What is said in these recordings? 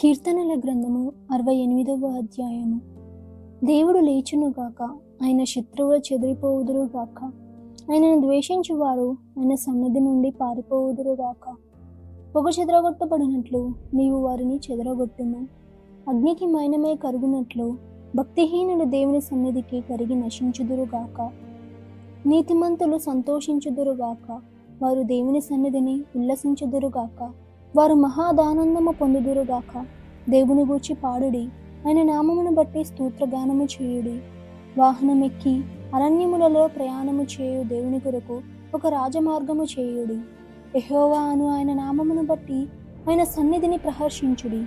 కీర్తనల గ్రంథము 68వ అధ్యాయము. దేవుడు లేచునుగాక, ఆయన శత్రువులు చెదిరిపోవుదురుగాక, ఆయనను ద్వేషించువారు ఆయన సన్నిధి నుండి పారిపోవుదురుగాక. పొగ చెదరగొట్టబడినట్లు నీవు వారిని చెదరగొట్టుము. అగ్నికి మైనమే కరుగునట్లు భక్తిహీనులు దేవుని సన్నిధికి కరిగి నశించుదురుగాక. నీతిమంతులు సంతోషించుదురుగాక, వారు దేవుని సన్నిధిని ఉల్లసించుదురుగాక. వారు మహాదానందము పొందుదురుగాక. దేవుని గూర్చి పాడుడి, ఆయన నామమును బట్టి స్తోత్రగానము చేయుడి. వాహనమెక్కి అరణ్యములలో ప్రయాణము చేయు దేవుని కొరకు ఒక రాజమార్గము చేయుడి. యెహోవా అను ఆయన నామమును బట్టి ఆయన సన్నిధిని ప్రహర్షించుడి.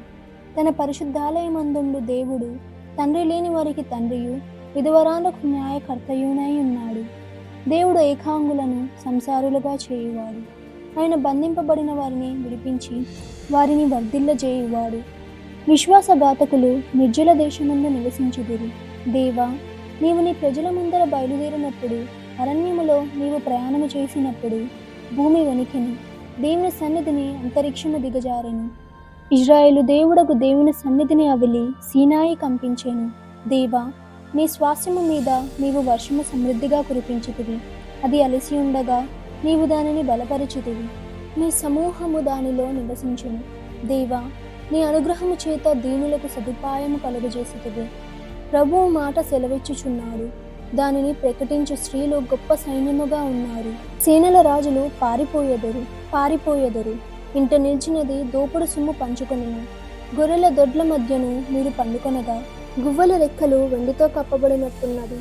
తన పరిశుద్ధాలయమందుండు దేవుడు తండ్రి లేని వారికి తండ్రియు విధవరాలకు న్యాయకర్తయునై ఉన్నాడు. దేవుడు ఏకాంగులను సంసారులుగా చేయువాడు. ఆయన బంధింపబడిన వారిని విడిపించి వారిని వర్ధిల్లజేయువాడు. విశ్వాసఘాతకులు నిర్జల దేశమందు నివసించుదురు. దేవా, నీవు నీ ప్రజల ముందర బయలుదేరినప్పుడు, అరణ్యములో నీవు ప్రయాణము చేసినప్పుడు భూమి వణికెను, దేవుని సన్నిధిని అంతరిక్షము దిగజారెను. ఇజ్రాయేలు దేవుడకు దేవుని సన్నిధిని అవిలి సీనాయి కంపించెను. దేవా, నీ స్వాస్యము మీద నీవు వర్షము సమృద్ధిగా కురిపించితివి. అది అలసి ఉండగా నీవు దానిని బలపరిచితివి. నీ సమూహము దానిలో నివసించును. దేవా, నీ అనుగ్రహము చేత దీనులకు సదుపాయము కలుగజేసితివి. ప్రభువు మాట సెలవిచ్చుచున్నాడు, దానిని ప్రకటించు స్త్రీలు గొప్ప సైన్యముగా ఉన్నారు. సేనల రాజులు పారిపోయెదరు. ఇంట నిలిచినది దోపుడు సొమ్ము పంచుకొనును. గొర్రెల దొడ్ల మధ్యను మీరు పండుకొనగా, గువ్వల రెక్కలు వెండితో కప్పబడినట్టున్నది,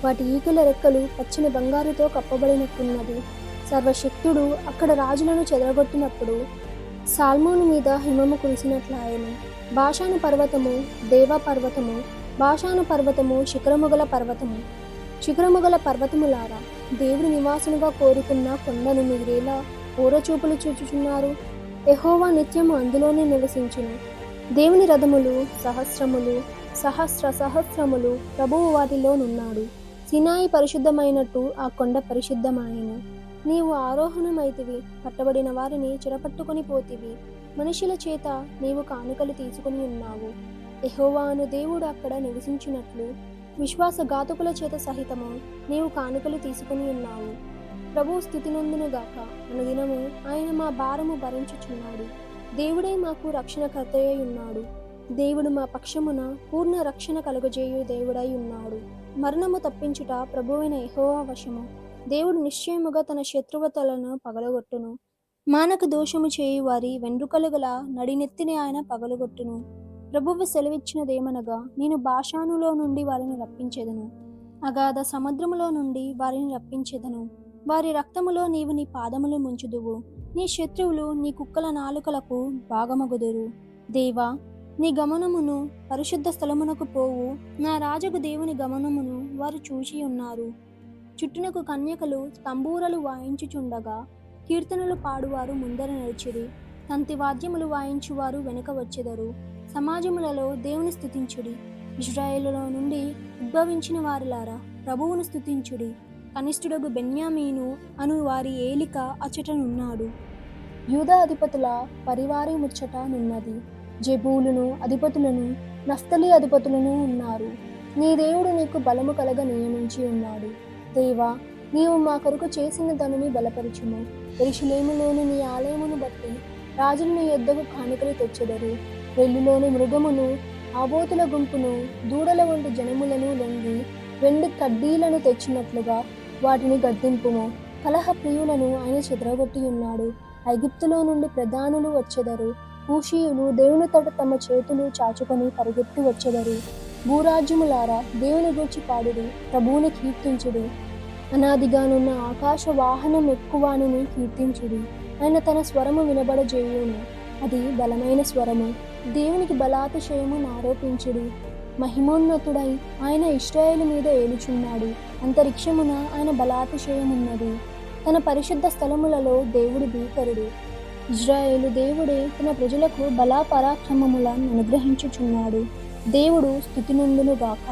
వాటి ఈకల రెక్కలు పచ్చని బంగారుతో కప్పబడినట్టున్నది. సర్వశక్తుడు అక్కడ రాజులను చెదరగొట్టినప్పుడు సాల్మోను మీద హిమము కురిసినట్లాయను. బాషాను పర్వతము దేవా పర్వతము, బాషాను పర్వతము శిఖరముగల పర్వతములారా, దేవుడి నివాసముగా కోరుకున్న కొండను మీరేలా ఓరచూపులు చూచుచున్నారు? యెహోవా నిత్యము అందులోనే నివసించును. దేవుని రథములు సహస్రములు ప్రభువు వాటిలోనున్నాడు. సినాయి పరిశుద్ధమైనట్టు ఆ కొండ పరిశుద్ధమాయెను. నీవు ఆరోహణమైతివి, పట్టబడిన వారిని చెరపట్టుకొని పోతివి. మనుషుల చేత నీవు కానుకలు తీసుకుని ఉన్నావు. యెహోవా అను దేవుడు అక్కడ నివసించినట్లు విశ్వాసఘాతకుల చేత సహితము నీవు కానుకలు తీసుకుని ఉన్నావు. ప్రభువు స్తుతి నొందునుగాక. అనుదినము ఆయన మా భారము భరించుచున్నాడు. దేవుడే మాకు రక్షణకర్తయై ఉన్నాడు. దేవుడు మా పక్షమున పూర్ణ రక్షణ కలుగజేయు దేవుడై ఉన్నాడు. మరణము తప్పించుట ప్రభువైన యెహోవా వశము. దేవుడు నిశ్చయముగా తన శత్రువతలను పగలగొట్టును. మానక దోషము చేయు వారి వెండ్రుకలు గల నడినెత్తిని ఆయన పగలగొట్టును. ప్రభువు సెలవిచ్చినదేమనగా, నేను బాషానులో నుండి వారిని రప్పించెదను, అగాధ సముద్రములో నుండి వారిని రప్పించెదను. వారి రక్తములో నీవు నీ పాదములు ముంచుదువు. నీ శత్రువులు నీ కుక్కల నాలుకలకు భాగమగుదురు. దేవా, నీ గమనమును పరిశుద్ధ స్థలమునకు పోవు నా రాజగు దేవుని గమనమును వారు చూచి ఉన్నారు. చుట్టునకు కన్యకలు తంబూరలు వాయించుచుండగా కీర్తనలు పాడువారు ముందర నడిచిరి. తంతి వాద్యములు వాయించువారు వెనుక వచ్చెదరు. సమాజములలో దేవుని స్తుతించుడి. ఇశ్రాయేలులో నుండి ఉద్భవించిన వారిలారా, ప్రభువును స్తుతించుడి. కనిష్ఠుడగు బెన్యామీను అను వారి ఏలిక అచ్చటనున్నాడు. యూదా అధిపతుల పరివారి ముచ్చట నున్నది. జెబూలును అధిపతులను, నఫ్తలి అధిపతులను ఉన్నారు. నీ దేవుడు నీకు బలము కలగ నియమించి ఉన్నాడు. దేవా, నీవు మా కొరకు చేసిన దానిని బలపరచుము. యెరూషలేములోని నీ ఆలయమును బట్టి రాజులు నీ యొద్దకు కానుకలు తెచ్చెదరు. వెల్లులోని మృగమును, ఆబోతుల గుంపును, దూడల వంటి జనములను లొంగి వెండి కడ్డీలను తెచ్చినట్లుగా వాటిని గద్దింపుము. కలహ ప్రియులను ఆయన చెదరగొట్టి ఉన్నాడు. ఐగుప్తులో నుండి ప్రధానులు వచ్చెదరు. కూషీయులు దేవుని తట తమ చేతులు చాచుకొని పరిగెత్తి వచ్చెదరు. భూరాజ్యములారా, దేవుని గూర్చి పాడుడి, ప్రభువుని కీర్తించుడి. అనాదిగానున్న ఆకాశ వాహనం ఎక్కువానిని కీర్తించుడి. ఆయన తన స్వరము వినబడజేయును, అది బలమైన స్వరము. దేవునికి బలాతిశయము ఆరోపించుడి. మహిమోన్నతుడై ఆయన ఇశ్రాయేలు మీద ఏలుచున్నాడు. అంతరిక్షమున ఆయన బలాతిశయమున్నది. తన పరిశుద్ధ స్థలములలో దేవుడు భీకరుడు. ఇజ్రాయేలు దేవుడే తన ప్రజలకు బలా పరాక్రమములను అనుగ్రహించుచున్నాడు. దేవుడు స్తుతి నొందునుగాక.